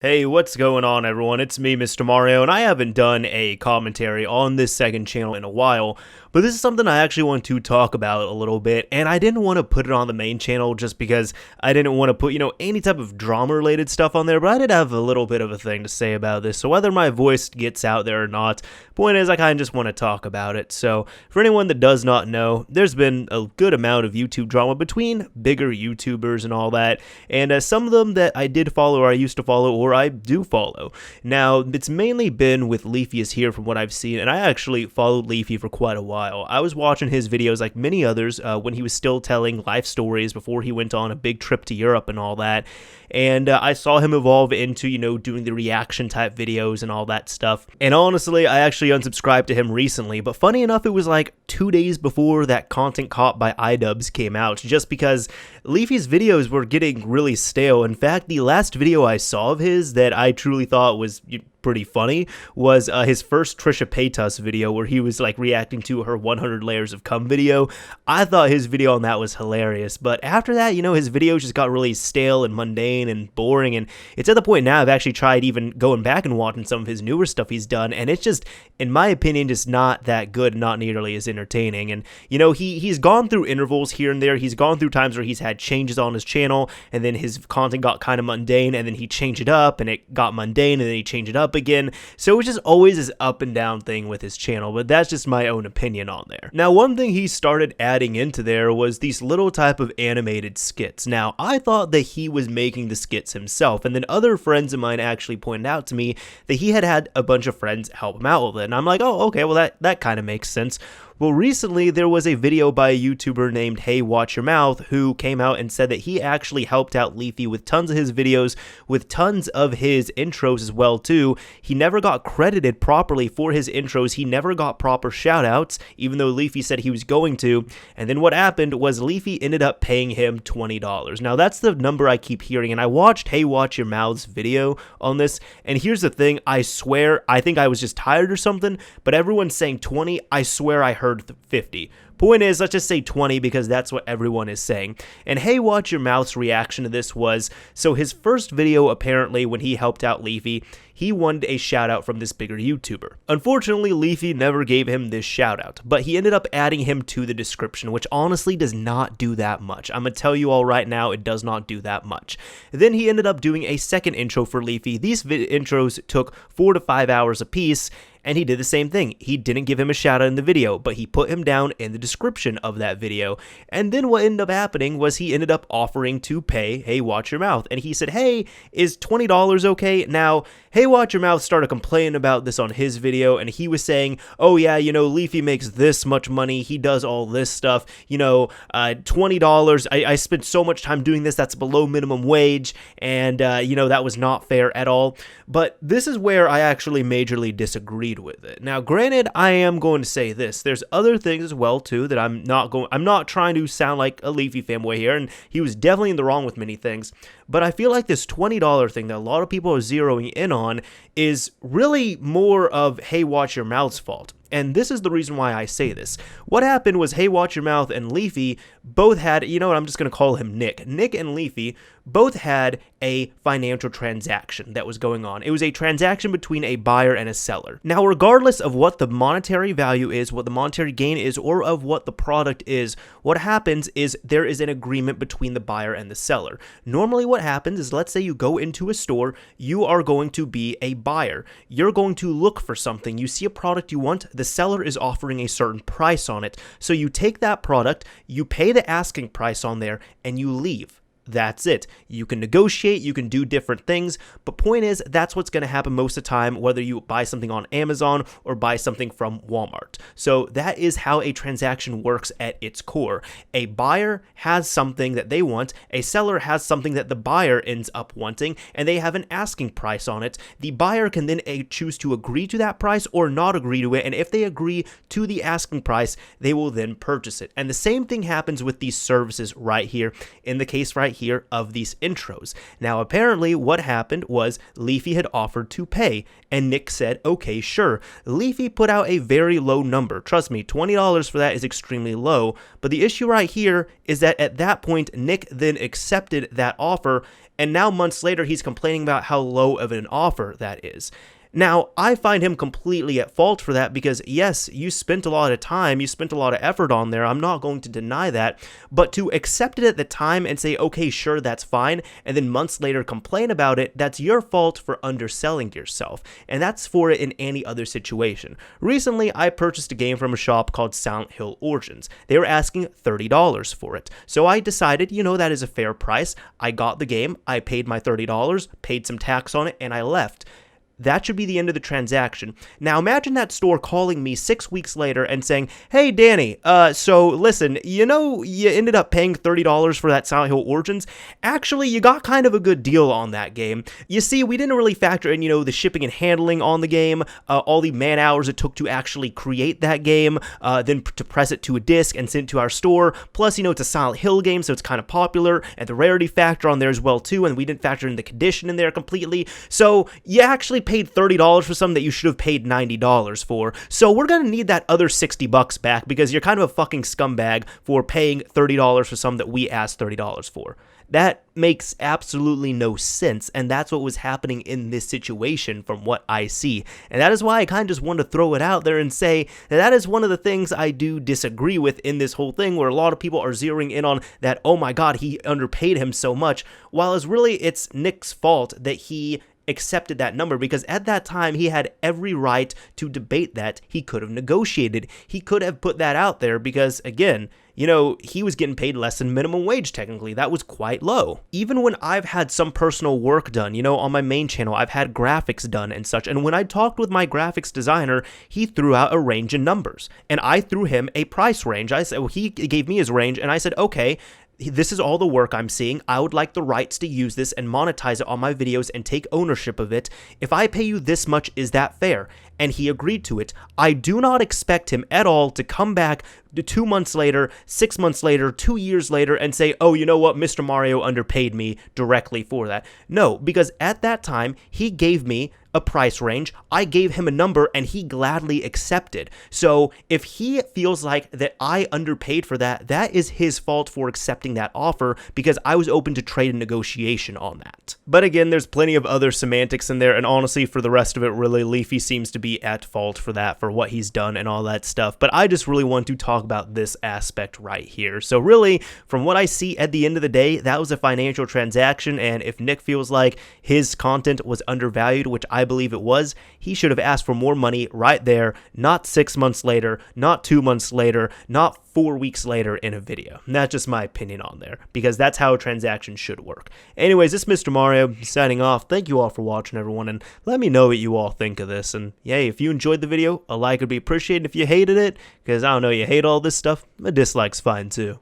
Hey, what's going on, everyone? It's me, Mr. Mario, and I haven't done a commentary on this second channel in a while, but this is something I actually want to talk about a little bit, and I didn't want to put it on the main channel just because I didn't want to put, any type of drama-related stuff on there, but I did have a little bit of a thing to say about this, so whether my voice gets out there or not, point is I kind of just want to talk about it. So, for anyone that does not know, there's been a good amount of YouTube drama between bigger YouTubers and all that, and some of them that I did follow or I used to follow or I do follow. Now, it's mainly been with Leafy is Here from what I've seen, and I actually followed Leafy for quite a while. I was watching his videos like many others when he was still telling life stories before he went on a big trip to Europe and all that, and I saw him evolve into, doing the reaction type videos and all that stuff, and honestly, I actually unsubscribed to him recently, but funny enough, it was like 2 days before that Content Cop by iDubbbz came out, just because Leafy's videos were getting really stale. In fact, the last video I saw of his that I truly thought was pretty funny was his first Trisha Paytas video where he was like reacting to her 100 layers of cum video. I thought his video on that was hilarious, but after that, his videos just got really stale and mundane and boring, and it's at the point now I've actually tried even going back and watching some of his newer stuff he's done, and it's just, in my opinion, just not that good, not nearly as entertaining. And he's gone through intervals here and there. He's gone through times where he's had changes on his channel, and then his content got kind of mundane, and then he changed it up, and it got mundane, and then he changed it up again. So it's just always this up and down thing with his channel, but that's just my own opinion on there. Now, one thing he started adding into there was these little type of animated skits. Now, I thought that he was making the skits himself, and then other friends of mine actually pointed out to me that he had a bunch of friends help him out with it, and I'm like, oh, okay, well that kind of makes sense. Well, recently there was a video by a YouTuber named Hey Watch Your Mouth who came out and said that he actually helped out Leafy with tons of his videos, with tons of his intros as well too. He never got credited properly for his intros. He never got proper shoutouts, even though Leafy said he was going to. And then what happened was Leafy ended up paying him $20. Now that's the number I keep hearing, and I watched Hey Watch Your Mouth's video on this, and here's the thing, I swear, I think I was just tired or something, but everyone's saying 20, I swear I heard 50. Point is, let's just say 20 because that's what everyone is saying. And Hey Watch Your Mouth's reaction to this was, so his first video apparently when he helped out Leafy, he wanted a shout out from this bigger YouTuber. Unfortunately, Leafy never gave him this shout out, but he ended up adding him to the description, which honestly does not do that much. I'm gonna tell you all right now, it does not do that much. Then he ended up doing a second intro for Leafy. These intros took 4 to 5 hours apiece, and he did the same thing. He didn't give him a shout out in the video, but he put him down in the description of that video. And then what ended up happening was he ended up offering to pay Hey Watch Your Mouth. And he said, hey, is $20 okay? Now, Hey Watch Your Mouth started complaining about this on his video, and he was saying, oh yeah, Leafy makes this much money, he does all this stuff, $20, I spent so much time doing this, that's below minimum wage, and that was not fair at all. But this is where I actually majorly disagreed with it. Now, granted, I am going to say this, there's other things as well too that I'm not trying to sound like a Leafy fanboy here, and he was definitely in the wrong with many things, but I feel like this $20 thing that a lot of people are zeroing in on is really more of Hey Watch Your Mouth's fault. And this is the reason why I say this. What happened was Hey Watch Your Mouth and Leafy both had, I'm just going to call him Nick. Nick and Leafy both had a financial transaction that was going on. It was a transaction between a buyer and a seller. Now, regardless of what the monetary value is, what the monetary gain is, or of what the product is, what happens is there is an agreement between the buyer and the seller. Normally what happens is, let's say you go into a store, you are going to be a buyer. You're going to look for something. You see a product you want, the seller is offering a certain price on it. So you take that product, you pay the asking price on there, and you leave. That's it. You can negotiate, you can do different things, but point is, that's what's going to happen most of the time, whether you buy something on Amazon or buy something from Walmart. So that is how a transaction works at its core. A buyer has something that they want, a seller has something that the buyer ends up wanting, and they have an asking price on it. The buyer can then choose to agree to that price or not agree to it, and if they agree to the asking price, they will then purchase it. And the same thing happens with these services right here, in the case right here of these intros. Now, apparently what happened was Leafy had offered to pay, and Nick said, okay, sure. Leafy put out a very low number. Trust me, $20 for that is extremely low, but the issue right here is that at that point, Nick then accepted that offer, and now months later he's complaining about how low of an offer that is. Now, I find him completely at fault for that because, yes, you spent a lot of time, you spent a lot of effort on there, I'm not going to deny that, but to accept it at the time and say, okay, sure, that's fine, and then months later complain about it, that's your fault for underselling yourself, and that's for it in any other situation. Recently, I purchased a game from a shop called Silent Hill Origins. They were asking $30 for it, so I decided, that is a fair price. I got the game, I paid my $30, paid some tax on it, and I left. That should be the end of the transaction. Now imagine that store calling me 6 weeks later and saying, hey Danny, so listen, you ended up paying $30 for that Silent Hill Origins. Actually, you got kind of a good deal on that game. You see, we didn't really factor in, the shipping and handling on the game, all the man hours it took to actually create that game, then to press it to a disc and send it to our store. Plus, it's a Silent Hill game, so it's kind of popular, and the rarity factor on there as well too, and we didn't factor in the condition in there completely. So you actually paid $30 for something that you should have paid $90 for. So we're going to need that other $60 back because you're kind of a fucking scumbag for paying $30 for something that we asked $30 for. That makes absolutely no sense, and that's what was happening in this situation from what I see. And that is why I kind of just wanted to throw it out there and say that is one of the things I do disagree with in this whole thing, where a lot of people are zeroing in on that, oh my god, he underpaid him so much, while it's Nick's fault that he accepted that number, because at that time he had every right to debate that. He could have negotiated. He could have put that out there because, again, he was getting paid less than minimum wage technically. That was quite low. Even when I've had some personal work done, on my main channel, I've had graphics done and such, and when I talked with my graphics designer, he threw out a range in numbers, and I threw him a price range. I said, well, he gave me his range, and I said, okay, this is all the work I'm seeing. I would like the rights to use this and monetize it on my videos and take ownership of it. If I pay you this much, is that fair? And he agreed to it. I do not expect him at all to come back 2 months later, 6 months later, 2 years later, and say, oh, you know what, Mr. Mario underpaid me directly for that. No, because at that time, he gave me a price range, I gave him a number, and he gladly accepted. So if he feels like that I underpaid for that, that is his fault for accepting that offer, because I was open to trade and negotiation on that. But again, there's plenty of other semantics in there, and honestly, for the rest of it, really, Leafy seems to be at fault for that, for what he's done and all that stuff. But I just really want to talk about this aspect right here. So really, from what I see at the end of the day, that was a financial transaction, and if Nick feels like his content was undervalued, which I believe it was, he should have asked for more money right there, not 6 months later, not 2 months later, not 4 weeks later in a video. And that's just my opinion on there, because that's how a transaction should work. Anyways, this is Mr. Mario signing off. Thank you all for watching, everyone, and let me know what you all think of this. And yay, if you enjoyed the video, a like would be appreciated. If you hated it, because I don't know, you hate all this stuff, a dislike's fine too.